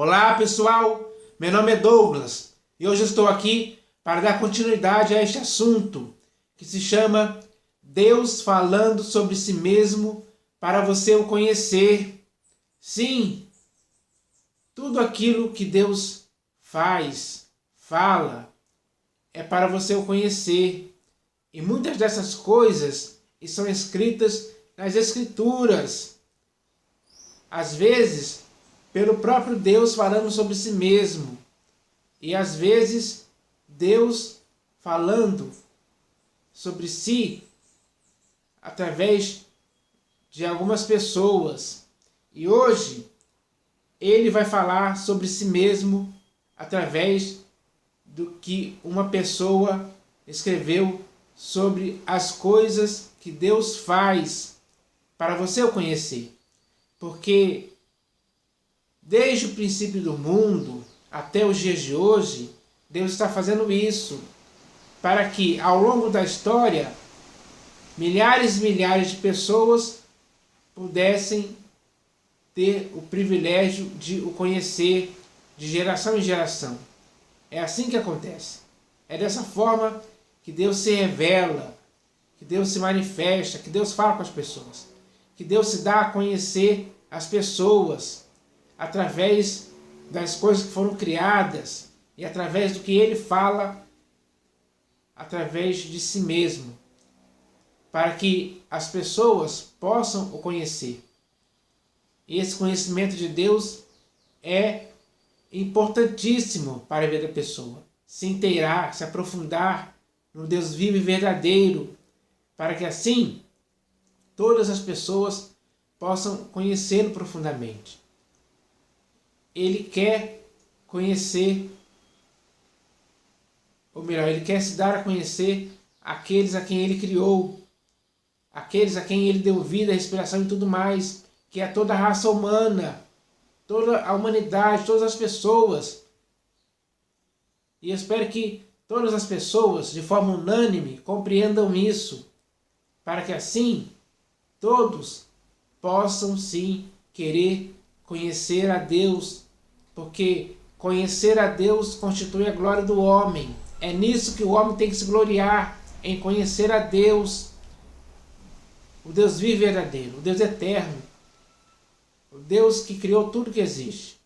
Olá pessoal, meu nome é Douglas e hoje estou aqui para dar continuidade a este assunto que se chama Deus falando sobre si mesmo para você o conhecer. Sim, tudo aquilo que Deus fala, é para você o conhecer. E muitas dessas coisas estão escritas nas Escrituras. Às vezes, pelo próprio Deus falando sobre si mesmo. E às vezes, Deus falando sobre si através de algumas pessoas. E hoje, ele vai falar sobre si mesmo através do que uma pessoa escreveu sobre as coisas que Deus faz para você o conhecer. Porque desde o princípio do mundo até os dias de hoje, Deus está fazendo isso para que ao longo da história milhares e milhares de pessoas pudessem ter o privilégio de o conhecer de geração em geração. É assim que acontece. É dessa forma que Deus se revela, que Deus se manifesta, que Deus fala com as pessoas, que Deus se dá a conhecer as pessoas através das coisas que foram criadas e através do que Ele fala através de si mesmo, para que as pessoas possam o conhecer. E esse conhecimento de Deus é importantíssimo para a vida da pessoa. Se inteirar, se aprofundar no Deus vivo e verdadeiro, para que assim todas as pessoas possam conhecê-lo profundamente. Ele quer conhecer, ou melhor, ele quer se dar a conhecer aqueles a quem ele criou, aqueles a quem ele deu vida, respiração e tudo mais, que é toda a raça humana, toda a humanidade, todas as pessoas. E eu espero que todas as pessoas, de forma unânime, compreendam isso, para que assim todos possam sim querer conhecer a Deus, porque conhecer a Deus constitui a glória do homem. É nisso que o homem tem que se gloriar, em conhecer a Deus, o Deus vivo e verdadeiro, o Deus eterno, o Deus que criou tudo que existe.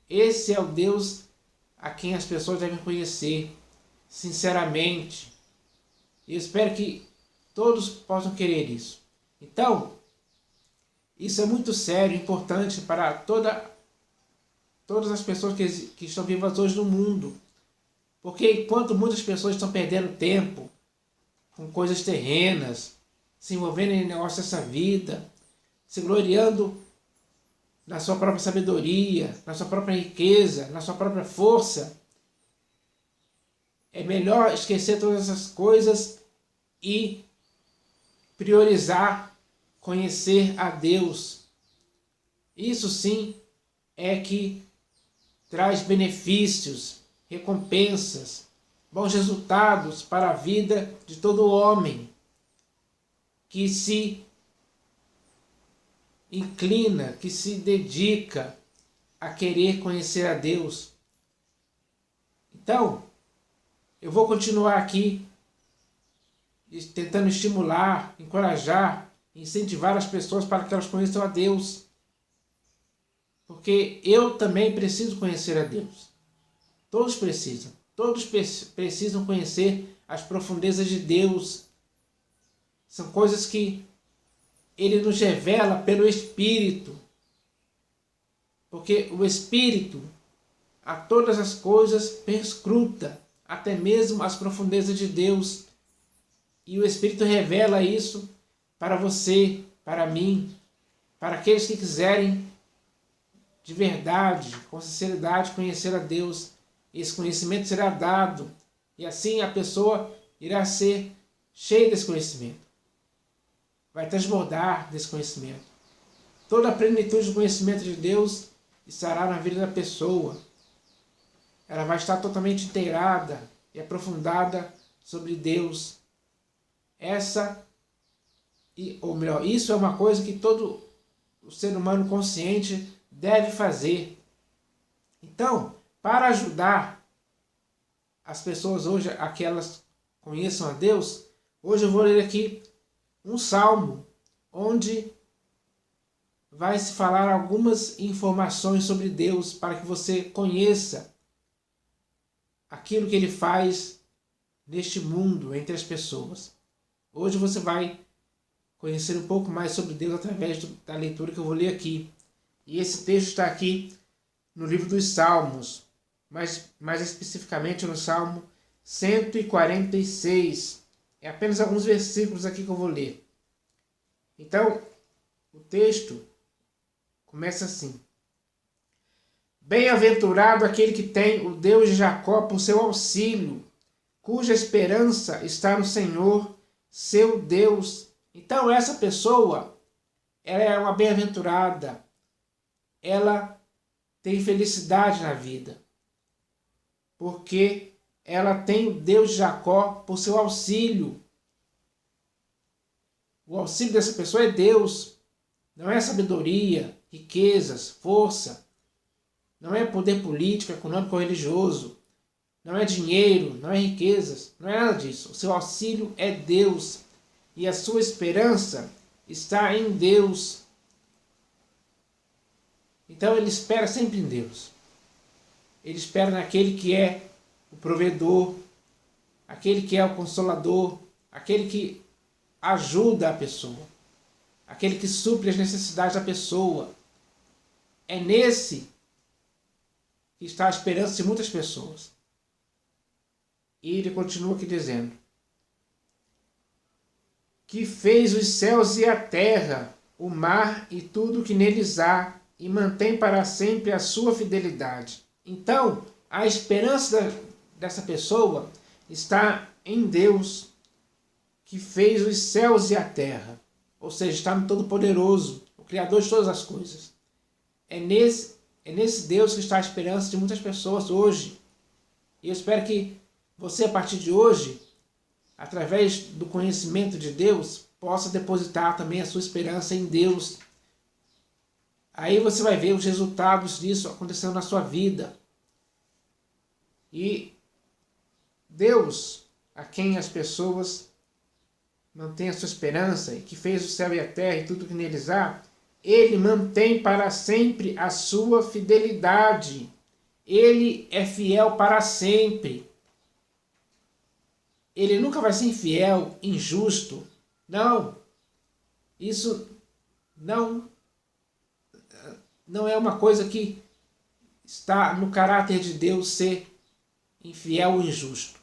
Esse é o Deus a quem as pessoas devem conhecer, sinceramente. E eu espero que todos possam querer isso. Então, isso é muito sério, importante para todas as pessoas que estão vivas hoje no mundo. Porque enquanto muitas pessoas estão perdendo tempo com coisas terrenas, se envolvendo em negócios dessa vida, se gloriando na sua própria sabedoria, na sua própria riqueza, na sua própria força, é melhor esquecer todas essas coisas e priorizar conhecer a Deus. Isso sim é que traz benefícios, recompensas, bons resultados para a vida de todo homem que se inclina, que se dedica a querer conhecer a Deus. Então, eu vou continuar aqui tentando estimular, encorajar, incentivar as pessoas para que elas conheçam a Deus. Porque eu também preciso conhecer a Deus. Todos precisam. Todos precisam conhecer as profundezas de Deus. São coisas que Ele nos revela pelo Espírito. Porque o Espírito a todas as coisas perscruta, até mesmo as profundezas de Deus. E o Espírito revela isso para você, para mim, para aqueles que quiserem de verdade, com sinceridade, conhecer a Deus. Esse conhecimento será dado e assim a pessoa irá ser cheia desse conhecimento. Vai transbordar desse conhecimento. Toda a plenitude do conhecimento de Deus estará na vida da pessoa. Ela vai estar totalmente inteirada e aprofundada sobre Deus. Isso é uma coisa que todo o ser humano consciente deve fazer. Então, para ajudar as pessoas hoje a que elas conheçam a Deus, hoje eu vou ler aqui um salmo, onde vai se falar algumas informações sobre Deus para que você conheça aquilo que Ele faz neste mundo, entre as pessoas. Hoje você vai conhecer um pouco mais sobre Deus através da leitura que eu vou ler aqui. E esse texto está aqui no livro dos Salmos, mais especificamente no Salmo 146. É apenas alguns versículos aqui que eu vou ler. Então, o texto começa assim: Bem-aventurado aquele que tem o Deus de Jacó por seu auxílio, cuja esperança está no Senhor, seu Deus. Então essa pessoa, ela é uma bem-aventurada, ela tem felicidade na vida, porque ela tem o Deus de Jacó por seu auxílio. O auxílio dessa pessoa é Deus, não é sabedoria, riquezas, força, não é poder político, econômico ou religioso, não é dinheiro, não é riquezas, não é nada disso. O seu auxílio é Deus e a sua esperança está em Deus. Então ele espera sempre em Deus. Ele espera naquele que é o provedor, aquele que é o consolador, aquele que ajuda a pessoa, aquele que supre as necessidades da pessoa. É nesse que está a esperança de muitas pessoas. E ele continua aqui dizendo: que fez os céus e a terra, o mar e tudo o que neles há, e mantém para sempre a sua fidelidade. Então, a esperança dessa pessoa está em Deus, que fez os céus e a terra. Ou seja, está no Todo-Poderoso, o Criador de todas as coisas. É nesse Deus que está a esperança de muitas pessoas hoje. E eu espero que você, a partir de hoje, através do conhecimento de Deus, possa depositar também a sua esperança em Deus. Aí você vai ver os resultados disso acontecendo na sua vida. E Deus, a quem as pessoas mantêm a sua esperança, e que fez o céu e a terra e tudo que neles há, Ele mantém para sempre a sua fidelidade. Ele é fiel para sempre. Ele nunca vai ser infiel, injusto. Não. Isso não é uma coisa que está no caráter de Deus ser infiel ou injusto.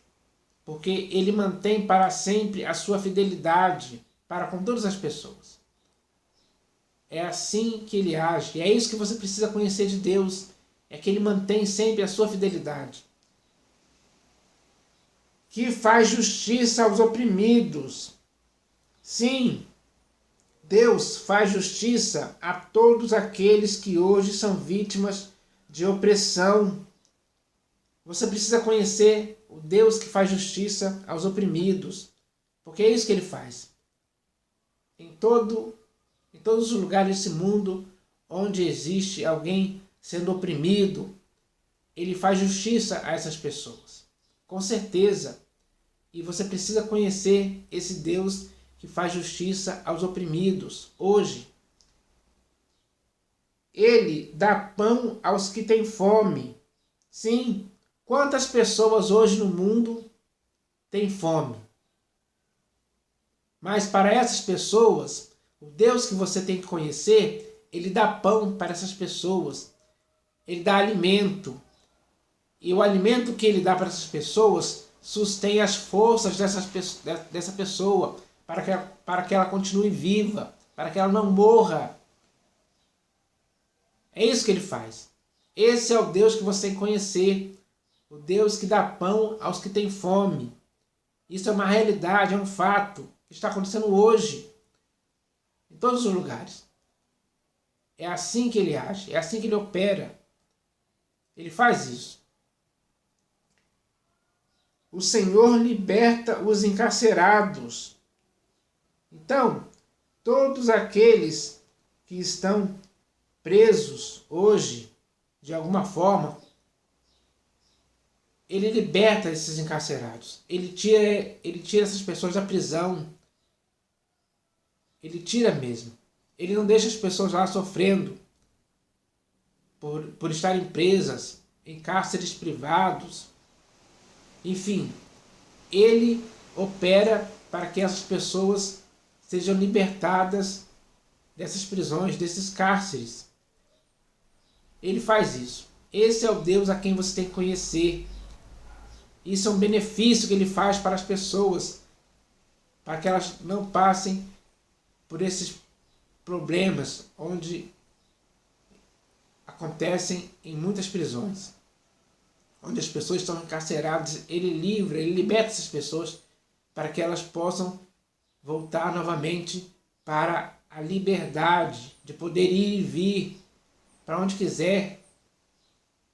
Porque Ele mantém para sempre a sua fidelidade para com todas as pessoas. É assim que Ele age. E é isso que você precisa conhecer de Deus. É que Ele mantém sempre a sua fidelidade. Que faz justiça aos oprimidos. Sim, Deus faz justiça a todos aqueles que hoje são vítimas de opressão. Você precisa conhecer o Deus que faz justiça aos oprimidos, porque é isso que Ele faz. Em todos os lugares desse mundo onde existe alguém sendo oprimido, Ele faz justiça a essas pessoas. Com certeza. E você precisa conhecer esse Deus que faz justiça aos oprimidos hoje. Ele dá pão aos que têm fome. Sim, quantas pessoas hoje no mundo têm fome? Mas para essas pessoas, o Deus que você tem que conhecer, Ele dá pão para essas pessoas. Ele dá alimento. E o alimento que Ele dá para essas pessoas sustém as forças dessa pessoa para que ela continue viva, para que ela não morra. É isso que Ele faz. Esse é o Deus que você tem que conhecer. O Deus que dá pão aos que têm fome. Isso é uma realidade, é um fato que está acontecendo hoje, em todos os lugares. É assim que Ele age, é assim que Ele opera. Ele faz isso. O Senhor liberta os encarcerados. Então, todos aqueles que estão presos hoje, de alguma forma, ele liberta esses encarcerados. Ele tira essas pessoas da prisão. Ele tira mesmo. Ele não deixa as pessoas lá sofrendo por estarem presas em cárceres privados. Enfim, ele opera para que essas pessoas sejam libertadas dessas prisões, desses cárceres. Ele faz isso. Esse é o Deus a quem você tem que conhecer. Isso é um benefício que ele faz para as pessoas, para que elas não passem por esses problemas onde acontecem em muitas prisões, onde as pessoas estão encarceradas. Ele liberta essas pessoas para que elas possam voltar novamente para a liberdade de poder ir e vir para onde quiser.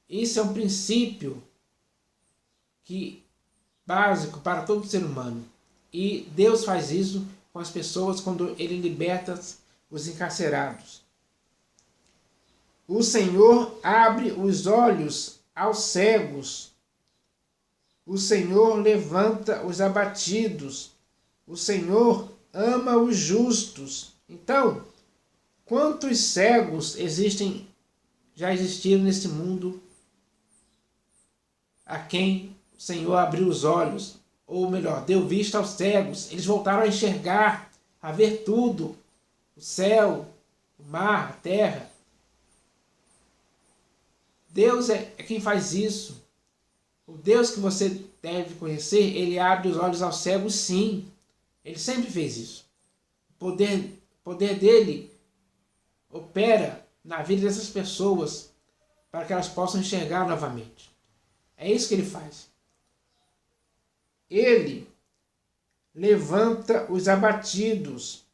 Isso é um princípio básico para todo ser humano. E Deus faz isso com as pessoas quando ele liberta os encarcerados. O Senhor abre os olhos aos cegos. O Senhor levanta os abatidos. O Senhor ama os justos. Então, quantos cegos já existiram nesse mundo a quem o Senhor abriu os olhos, ou melhor, deu vista aos cegos. Eles voltaram a enxergar, a ver tudo, o céu, o mar, a terra. Deus é quem faz isso. O Deus que você deve conhecer, ele abre os olhos aos cegos, sim. Ele sempre fez isso. O poder dele opera na vida dessas pessoas para que elas possam enxergar novamente. É isso que ele faz. Ele levanta os abatidos.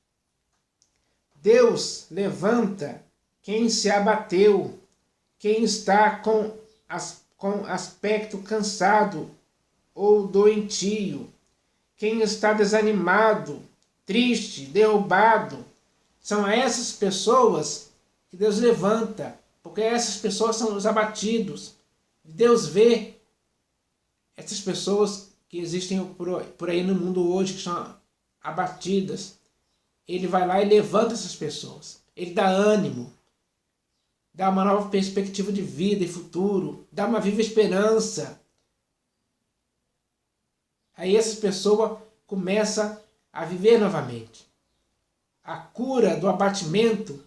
Deus levanta quem se abateu, quem está com aspecto cansado ou doentio, quem está desanimado, triste, derrubado. São essas pessoas que Deus levanta, porque essas pessoas são os abatidos. Deus vê essas pessoas que existem por aí no mundo hoje, que são abatidas. Ele vai lá e levanta essas pessoas. Ele dá ânimo, dá uma nova perspectiva de vida e futuro, dá uma viva esperança. Aí essa pessoa começa a viver novamente. A cura do abatimento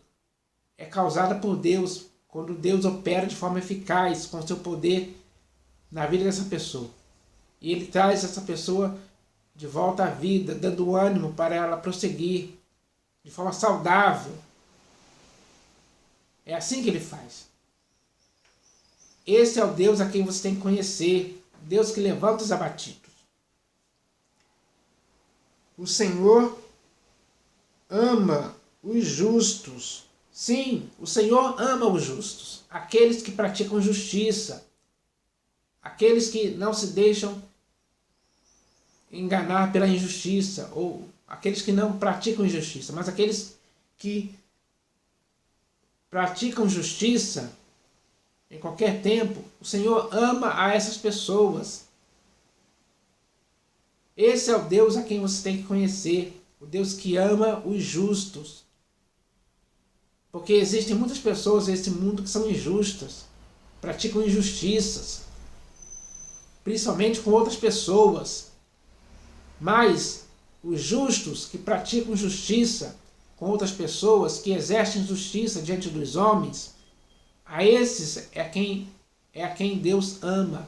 é causada por Deus, quando Deus opera de forma eficaz com seu poder na vida dessa pessoa. E ele traz essa pessoa de volta à vida, dando ânimo para ela prosseguir de forma saudável. É assim que ele faz. Esse é o Deus a quem você tem que conhecer. Deus que levanta os abatidos. O Senhor ama os justos. Sim, o Senhor ama os justos. Aqueles que praticam justiça. Aqueles que não se deixam enganar pela injustiça. Ou aqueles que não praticam injustiça. Mas aqueles que praticam justiça em qualquer tempo. O Senhor ama a essas pessoas. Esse é o Deus a quem você tem que conhecer. O Deus que ama os justos. Porque existem muitas pessoas nesse mundo que são injustas. Praticam injustiças. Principalmente com outras pessoas. Mas os justos que praticam justiça com outras pessoas, que exercem justiça diante dos homens, a esses é a quem Deus ama.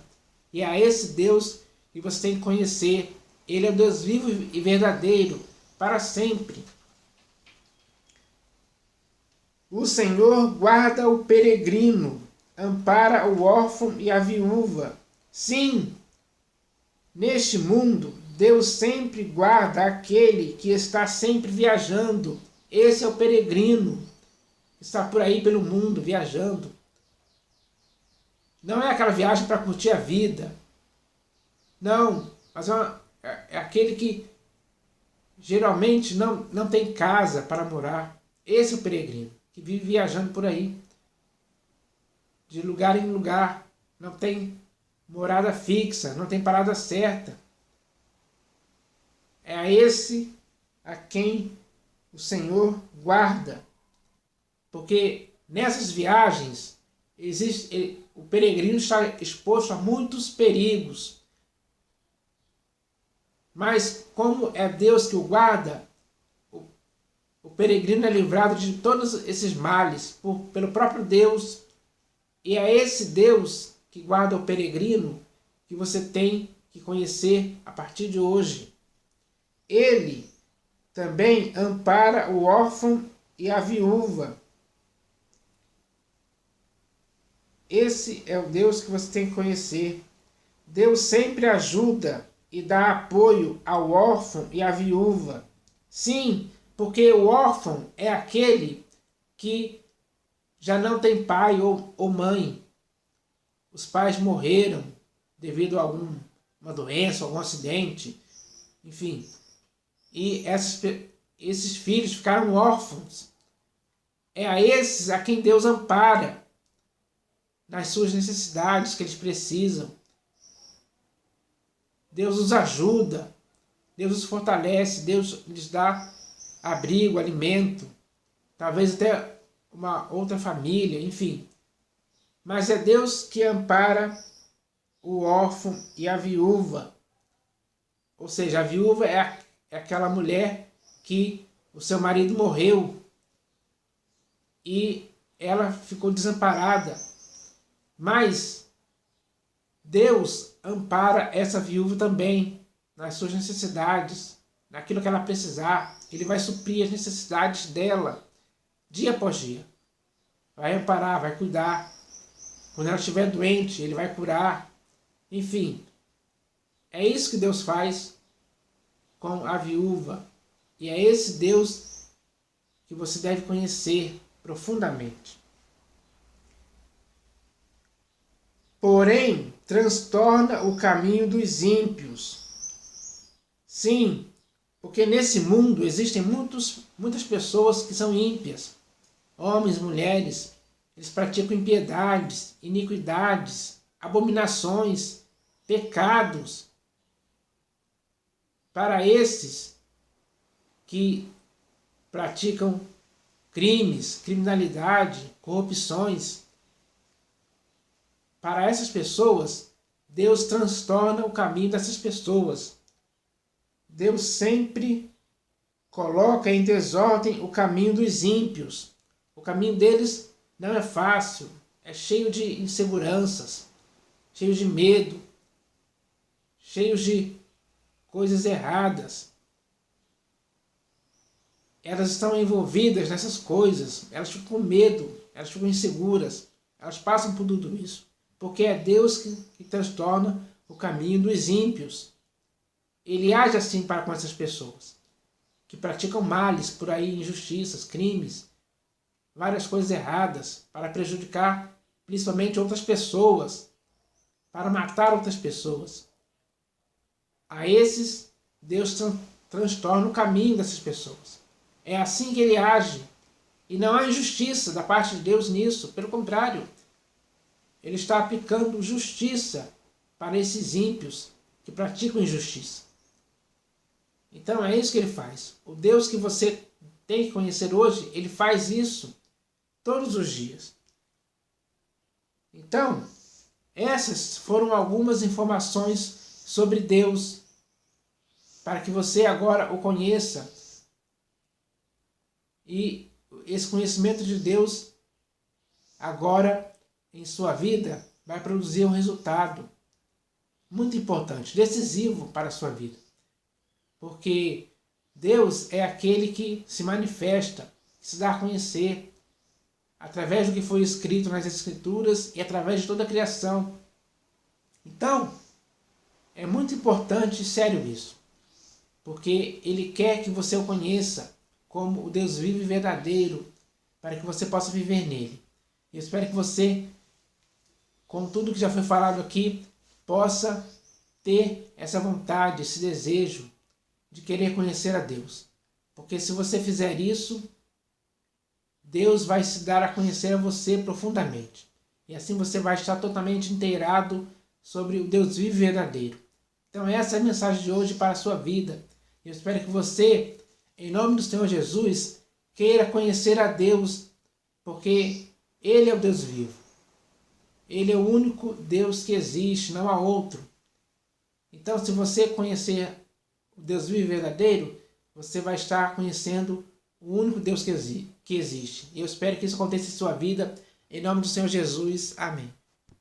E é a esse Deus que você tem que conhecer. Ele é o Deus vivo e verdadeiro, para sempre. O Senhor guarda o peregrino, ampara o órfão e a viúva. Sim, neste mundo, Deus sempre guarda aquele que está sempre viajando. Esse é o peregrino, que está por aí pelo mundo, viajando. Não é aquela viagem para curtir a vida. Não, mas é aquele que geralmente não tem casa para morar. Esse é o peregrino, que vive viajando por aí, de lugar em lugar, não tem morada fixa, não tem parada certa. É a esse a quem o Senhor guarda. Porque nessas viagens o peregrino está exposto a muitos perigos. Mas como é Deus que o guarda, o peregrino é livrado de todos esses males pelo próprio Deus. E é esse Deus que guarda o peregrino que você tem que conhecer a partir de hoje. Ele também ampara o órfão e a viúva. Esse é o Deus que você tem que conhecer. Deus sempre ajuda e dá apoio ao órfão e à viúva. Sim, porque o órfão é aquele que já não tem pai ou mãe. Os pais morreram devido a uma doença, algum acidente, enfim. E esses filhos ficaram órfãos. É a esses a quem Deus ampara nas suas necessidades que eles precisam. Deus os ajuda, Deus os fortalece, Deus lhes dá abrigo, alimento, talvez até uma outra família, enfim. Mas é Deus que ampara o órfão e a viúva. Ou seja, a viúva é aquela mulher que o seu marido morreu e ela ficou desamparada. Mas Deus ampara essa viúva também nas suas necessidades, naquilo que ela precisar. Ele vai suprir as necessidades dela dia após dia. Vai amparar, vai cuidar. Quando ela estiver doente, ele vai curar. Enfim, é isso que Deus faz com a viúva. E é esse Deus que você deve conhecer profundamente. Porém, transtorna o caminho dos ímpios. Sim, porque nesse mundo existem muitas pessoas que são ímpias. Homens, mulheres, eles praticam impiedades, iniquidades, abominações, pecados. Para esses que praticam crimes, criminalidade, corrupções, para essas pessoas, Deus transtorna o caminho dessas pessoas. Deus sempre coloca em desordem o caminho dos ímpios. O caminho deles não é fácil, é cheio de inseguranças, cheio de medo, cheio de coisas erradas. Elas estão envolvidas nessas coisas, elas ficam com medo, elas ficam inseguras, elas passam por tudo isso. Porque é Deus que transtorna o caminho dos ímpios. Ele age assim para com essas pessoas, que praticam males por aí, injustiças, crimes, várias coisas erradas, para prejudicar principalmente outras pessoas, para matar outras pessoas. A esses, Deus transtorna o caminho dessas pessoas. É assim que ele age. E não há injustiça da parte de Deus nisso, pelo contrário. Ele está aplicando justiça para esses ímpios que praticam injustiça. Então é isso que ele faz. O Deus que você tem que conhecer hoje, ele faz isso todos os dias. Então, essas foram algumas informações sobre Deus, para que você agora o conheça. E esse conhecimento de Deus, agora em sua vida, vai produzir um resultado muito importante, decisivo para a sua vida. Porque Deus é aquele que se manifesta, que se dá a conhecer através do que foi escrito nas Escrituras e através de toda a criação. Então, é muito importante e sério isso, porque Ele quer que você o conheça como o Deus vivo e verdadeiro, para que você possa viver nele. Eu espero que você, com tudo que já foi falado aqui, possa ter essa vontade, esse desejo de querer conhecer a Deus. Porque se você fizer isso, Deus vai se dar a conhecer a você profundamente. E assim você vai estar totalmente inteirado sobre o Deus vivo e verdadeiro. Então essa é a mensagem de hoje para a sua vida. Eu espero que você, em nome do Senhor Jesus, queira conhecer a Deus, porque Ele é o Deus vivo. Ele é o único Deus que existe, não há outro. Então, se você conhecer o Deus vivo e verdadeiro, você vai estar conhecendo o único Deus que existe. E eu espero que isso aconteça em sua vida. Em nome do Senhor Jesus. Amém.